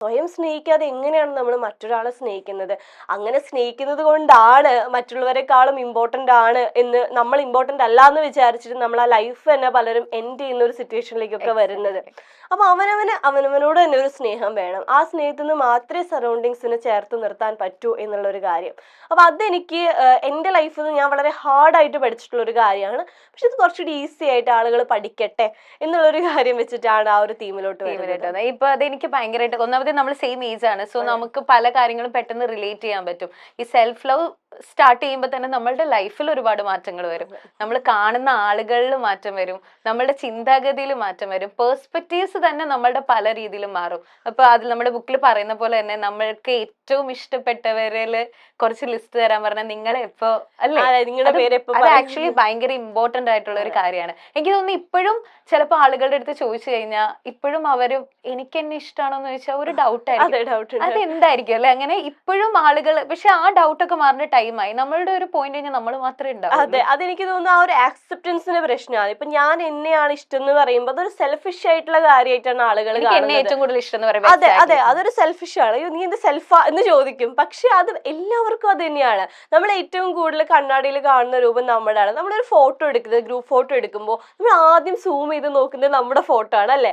സ്വയം സ്നേഹിക്കാതെ എങ്ങനെയാണ് നമ്മൾ മറ്റൊരാളെ സ്നേഹിക്കുന്നത്? അങ്ങനെ സ്നേഹിക്കുന്നത് കൊണ്ടാണ് മറ്റുള്ളവരെക്കാളും ഇമ്പോർട്ടൻ്റ് ആണ് എന്ന്, നമ്മൾ ഇമ്പോർട്ടൻ്റ് അല്ല എന്ന് വിചാരിച്ചിട്ട് നമ്മൾ ആ ലൈഫ് തന്നെ പലരും എൻഡ് ചെയ്യുന്ന ഒരു സിറ്റുവേഷനിലേക്കൊക്കെ വരുന്നത്. അപ്പൊ അവനവനോട് തന്നെ ഒരു സ്നേഹം വേണം. ആ സ്നേഹത്തിൽ നിന്ന് മാത്രമേ സറൗണ്ടിങ്സിനെ ചേർത്ത് നിർത്താൻ പറ്റൂ എന്നുള്ളൊരു കാര്യം. അപ്പൊ അതെനിക്ക് എൻ്റെ ലൈഫിൽ നിന്ന് ഞാൻ വളരെ ഹാർഡായിട്ട് പഠിച്ചിട്ടുള്ള ഒരു കാര്യമാണ്. പക്ഷെ ഇത് കുറച്ചുകൂടി ഈസി ആയിട്ട് ആളുകൾ പഠിക്കട്ടെ എന്നുള്ളൊരു കാര്യം വെച്ചിട്ടാണ് ആ ഒരു തീമിലോട്ട് വരുന്നത്. ഇപ്പൊ അതെനിക്ക് ഭയങ്കരമായിട്ട്, ഒന്നാമത് നമ്മൾ സെയിം ഏജ് ആണ്, സോ നമുക്ക് പല കാര്യങ്ങളും പെട്ടെന്ന് റിലേറ്റ് ചെയ്യാൻ പറ്റും. ഈ സെൽഫ് ലവ് സ്റ്റാർട്ട് ചെയ്യുമ്പോൾ തന്നെ നമ്മളുടെ ലൈഫിൽ ഒരുപാട് മാറ്റങ്ങൾ വരും. നമ്മൾ കാണുന്ന ആളുകളിൽ മാറ്റം വരും, നമ്മളുടെ ചിന്താഗതിയിൽ മാറ്റം വരും, പെർസ്പെക്റ്റീവ്സ് തന്നെ നമ്മളുടെ പല രീതിയിലും മാറും. അപ്പൊ അതിൽ നമ്മുടെ ബുക്കിൽ പറയുന്ന പോലെ തന്നെ നമ്മൾക്ക് ഏറ്റവും ഇഷ്ടപ്പെട്ടവരിൽ കുറച്ച് ലിസ്റ്റ് തരാൻ പറഞ്ഞാൽ നിങ്ങളെ എപ്പോ അല്ലേ, അത് ആക്ച്വലി ഭയങ്കര ഇമ്പോർട്ടന്റ് ആയിട്ടുള്ള ഒരു കാര്യമാണ്. എനിക്ക് തോന്നുന്നു ഇപ്പോഴും ചിലപ്പോൾ ആളുകളുടെ അടുത്ത് ചോദിച്ചു കഴിഞ്ഞാൽ ഇപ്പോഴും അവര് എനിക്ക് എന്നെ ഇഷ്ടമാണോ എന്ന് ചോദിച്ചാൽ ഒരു ഡൗട്ട് ആയിരിക്കും, അതെന്തായിരിക്കും അല്ലെ. അങ്ങനെ ഇപ്പോഴും ആളുകൾ, പക്ഷെ ആ ഡൗട്ടൊക്കെ മാറുന്ന ടൈമായി, നമ്മളുടെ ഒരു പോയിന്റ് കഴിഞ്ഞാൽ നമ്മൾ മാത്രമേ ഉണ്ടാവും. അതെ, അതെനിക്ക് തോന്നുന്നു ആ ഒരു ആക്സെപ്റ്റൻസിന്റെ പ്രശ്നമാണ്. ഇപ്പൊ ഞാൻ എന്നെയാണ് ഇഷ്ടം എന്ന് പറയുമ്പോൾ അതൊരു സെൽഫിഷ് ആയിട്ടുള്ള കാര്യമായിട്ടാണ് ആളുകൾ എന്നെ ഏറ്റവും കൂടുതൽ ഇഷ്ടം എന്ന് പറയുമ്പോൾ. അതെ അതെ, അതൊരു സെൽഫിഷ് ആണ്. നീ എന്ത് സെൽഫാ എന്ന് ചോദിക്കും. പക്ഷെ അത് എല്ലാവർക്കും അത് തന്നെയാണ്. നമ്മൾ ഏറ്റവും കൂടുതൽ കണ്ണാടിയിൽ കാണുന്ന രൂപം നമ്മുടെയാണ്. നമ്മളൊരു ഫോട്ടോ എടുക്കുന്നത്, ഗ്രൂപ്പ് ഫോട്ടോ എടുക്കുമ്പോൾ നമ്മൾ ആദ്യം സൂം ചെയ്ത് നോക്കുന്നത് നമ്മുടെ ഫോട്ടോ ആണ് അല്ലെ.